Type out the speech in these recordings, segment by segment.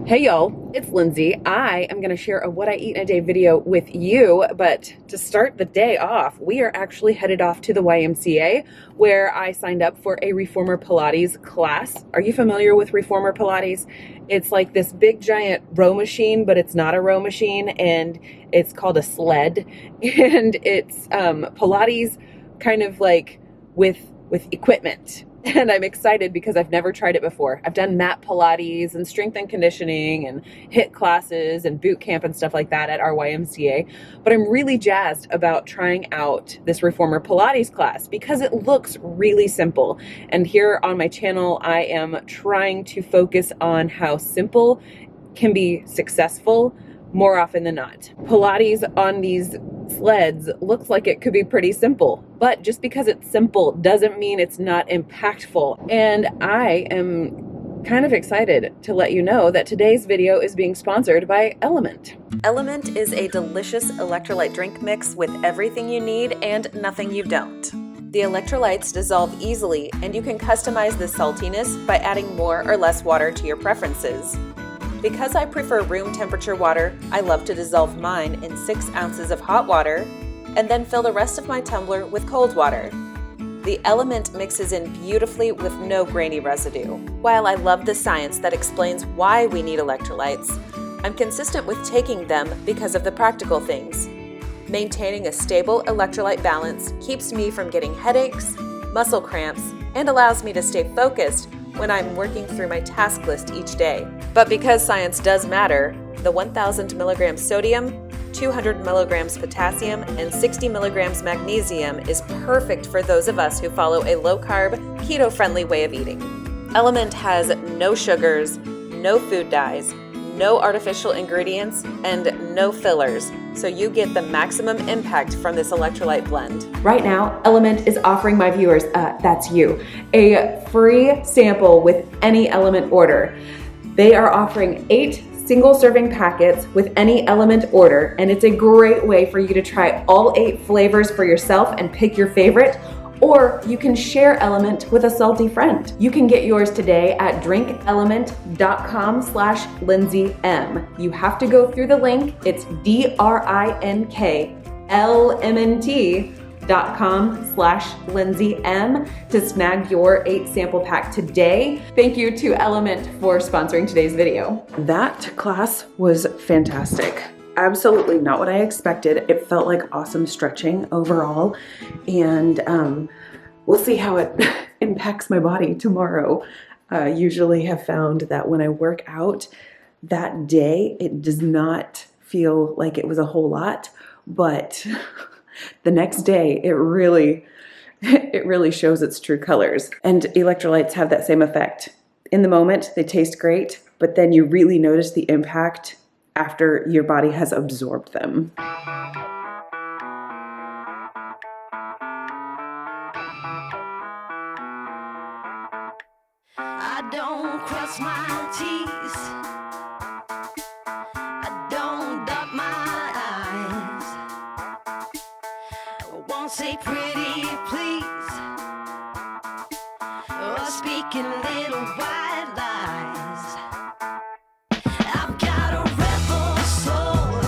Hey y'all, it's Lindsey. I am going to share a what I eat in a day video with you, but to start the day off, we are actually headed off to the YMCA where I signed up for a Reformer Pilates class. Are you familiar with Reformer Pilates? It's like this big giant row machine, but it's not a row machine, and it's called a sled, and it's Pilates kind of like with equipment. And I'm excited because I've never tried it before. I've done mat Pilates and strength and conditioning and HIIT classes and boot camp and stuff like that at our YMCA. But I'm really jazzed about trying out this Reformer Pilates class because it looks really simple. And here on my channel, I am trying to focus on how simple can be successful more often than not. Pilates on these sleds looks like it could be pretty simple, but just because it's simple doesn't mean it's not impactful. And I am kind of excited to let you know that today's video is being sponsored by Element. Element is a delicious electrolyte drink mix with everything you need and nothing you don't. The electrolytes dissolve easily, and you can customize the saltiness by adding more or less water to your preferences. Because I prefer room temperature water, I love to dissolve mine in 6 ounces of hot water and then fill the rest of my tumbler with cold water. The Element mixes in beautifully with no grainy residue. While I love the science that explains why we need electrolytes, I'm consistent with taking them because of the practical things. Maintaining a stable electrolyte balance keeps me from getting headaches, muscle cramps, and allows me to stay focused when I'm working through my task list each day. But because science does matter, the 1,000 milligrams sodium, 200 milligrams potassium, and 60 milligrams magnesium is perfect for those of us who follow a low-carb, keto-friendly way of eating. Element has no sugars, no food dyes, no artificial ingredients, and no fillers, so you get the maximum impact from this electrolyte blend. Right now, Element is offering my viewers, that's you, a free sample with any Element order. They are offering 8 single serving packets with any Element order, and it's a great way for you to try all 8 flavors for yourself and pick your favorite, or you can share Element with a salty friend. You can get yours today at drinkelement.com/LindseyM. You have to go through the link. It's drinkelement.com/LindseyM to snag your 8 sample pack today. Thank you to Element for sponsoring today's video. That class was fantastic. Absolutely not what I expected. It felt like awesome stretching overall, and we'll see how it impacts my body tomorrow. Usually have found that when I work out that day, it does not feel like it was a whole lot, but the next day it really shows its true colors. And electrolytes have that same effect. In the moment, they taste great, but then you really notice the impact after your body has absorbed them. I don't cross my T's, I don't dot my I's, I won't say pretty please, or speak in little white lies. I've got a rebel soul,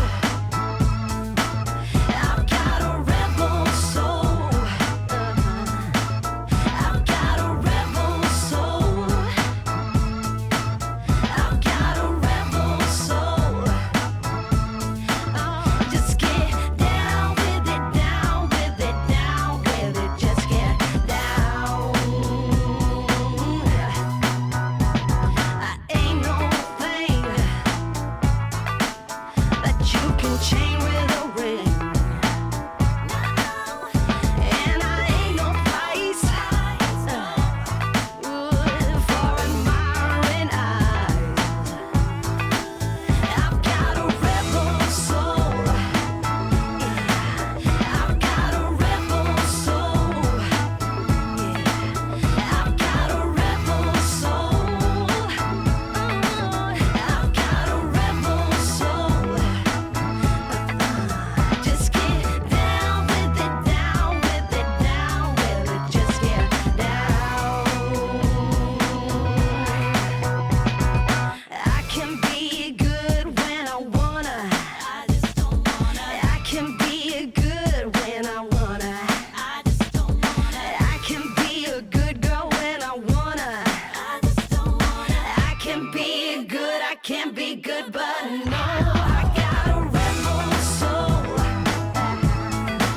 can be good, but no, I got a rebel soul.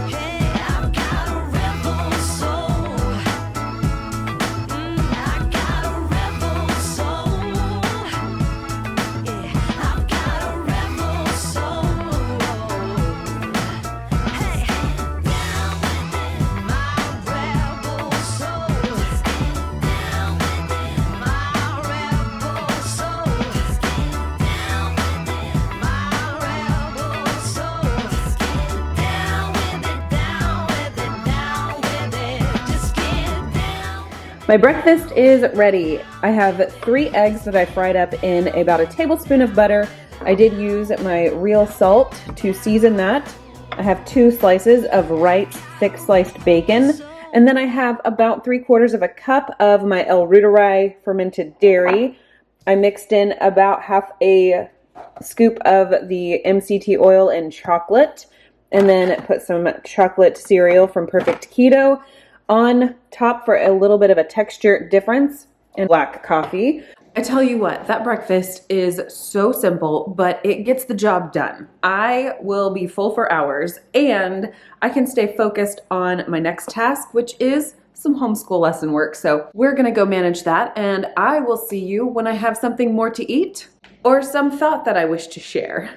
Hey, I've got a rebel soul. I got a rebel soul. Yeah, I've got a rebel soul. Hey, down with it, my rebel soul. Down with it, my rebel soul. Down with it, my rebel soul. Down with it, down with it, down with it. Just get down. My breakfast is ready. I have 3 eggs that I fried up in about a tablespoon of butter. I did use my real salt to season that. I have 2 slices of Wright's thick sliced bacon. And then I have about 3/4 of a cup of my El Ruderai fermented dairy. I mixed in about half a scoop of the MCT oil and chocolate, and then put some chocolate cereal from Perfect Keto on top for a little bit of a texture difference, and black coffee. I tell you what, that breakfast is so simple, but it gets the job done. I will be full for hours, and I can stay focused on my next task, which is some homeschool lesson work. So we're gonna go manage that, and I will see you when I have something more to eat or some thought that I wish to share.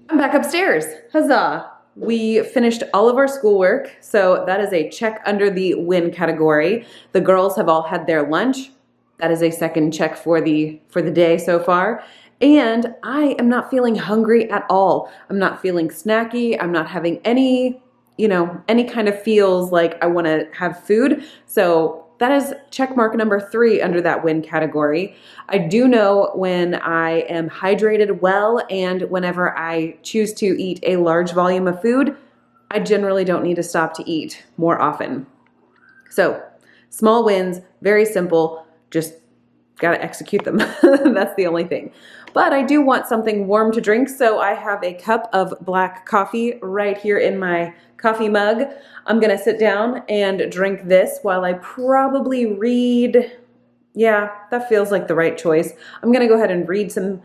I'm back upstairs. Huzzah! We finished all of our schoolwork, so that is a check under the win category. The girls have all had their lunch. That is a second check for the day so far. And I am not feeling hungry at all. I'm not feeling snacky. I'm not having any kind of feels like I want to have food. So that is check mark number 3 under that win category. I do know when I am hydrated well, and whenever I choose to eat a large volume of food, I generally don't need to stop to eat more often. So small wins, very simple, just gotta execute them. That's the only thing. But I do want something warm to drink, so I have a cup of black coffee right here in my coffee mug. I'm gonna sit down and drink this while I probably read. Yeah, that feels like the right choice. I'm gonna go ahead and read some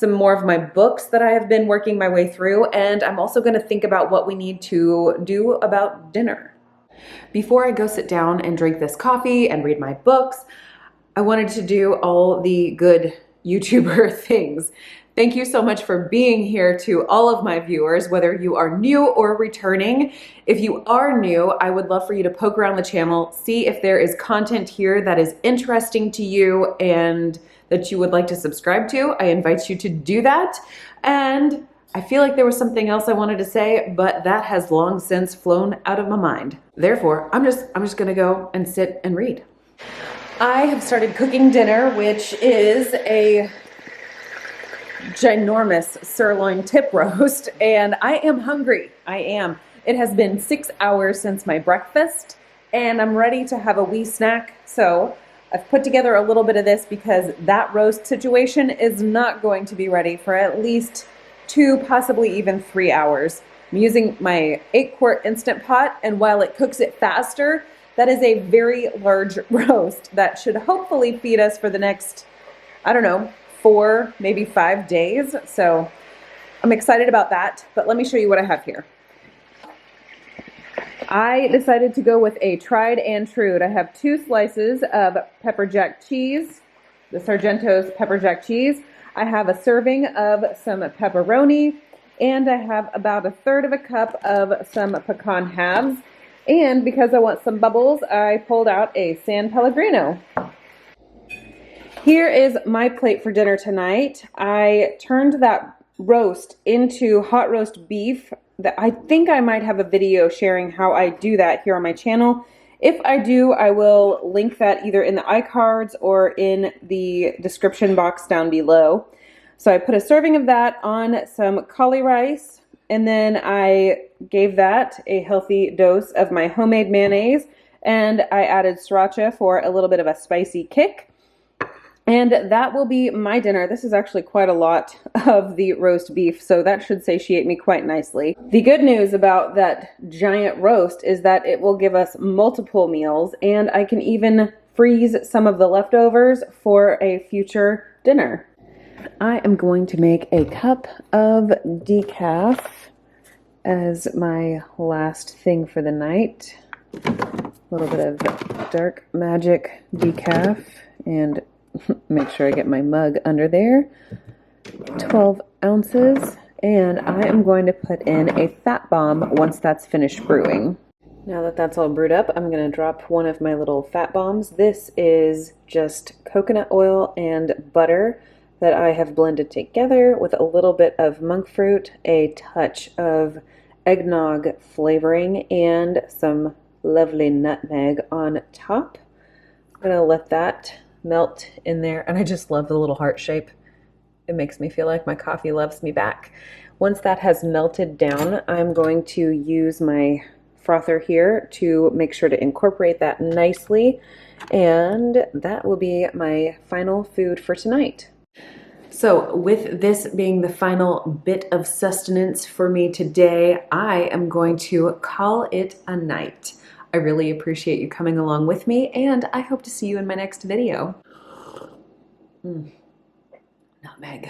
more of my books that I have been working my way through, and I'm also gonna think about what we need to do about dinner. Before I go sit down and drink this coffee and read my books, I wanted to do all the good YouTuber things. Thank you so much for being here to all of my viewers, whether you are new or returning. If you are new, I would love for you to poke around the channel, see if there is content here that is interesting to you and that you would like to subscribe to. I invite you to do that. And I feel like there was something else I wanted to say, but that has long since flown out of my mind. Therefore, I'm just gonna go and sit and read. I have started cooking dinner, which is a ginormous sirloin tip roast, and I am hungry. I am. It has been 6 hours since my breakfast, and I'm ready to have a wee snack. So I've put together a little bit of this because that roast situation is not going to be ready for at least 2, possibly even 3 hours. I'm using my 8-quart Instant Pot, and while it cooks it faster, that is a very large roast that should hopefully feed us for the next, I don't know, 4, maybe 5 days. So I'm excited about that, but let me show you what I have here. I decided to go with a tried and true. I have 2 slices of pepper jack cheese, the Sargento's pepper jack cheese. I have a serving of some pepperoni, and I have about 1/3 of a cup of some pecan halves. And because I want some bubbles, I pulled out a San Pellegrino. Here is my plate for dinner tonight. I turned that roast into hot roast beef. I think I might have a video sharing how I do that here on my channel. If I do, I will link that either in the iCards or in the description box down below. So I put a serving of that on some cauli rice, and then I gave that a healthy dose of my homemade mayonnaise, and I added sriracha for a little bit of a spicy kick. And that will be my dinner. This is actually quite a lot of the roast beef, so that should satiate me quite nicely. The good news about that giant roast is that it will give us multiple meals, and I can even freeze some of the leftovers for a future dinner. I am going to make a cup of decaf as my last thing for the night. A little bit of Dark Magic decaf, and make sure I get my mug under there. 12 ounces, and I am going to put in a fat bomb once that's finished brewing. Now that that's all brewed up, I'm going to drop one of my little fat bombs. This is just coconut oil and butter that I have blended together with a little bit of monk fruit, a touch of eggnog flavoring, and some lovely nutmeg on top. I'm going to let that melt in there, and I just love the little heart shape. It makes me feel like my coffee loves me back. Once that has melted down, I'm going to use my frother here to make sure to incorporate that nicely, and that will be my final food for tonight. So with this being the final bit of sustenance for me today, I am going to call it a night. I really appreciate you coming along with me, and I hope to see you in my next video. Nutmeg.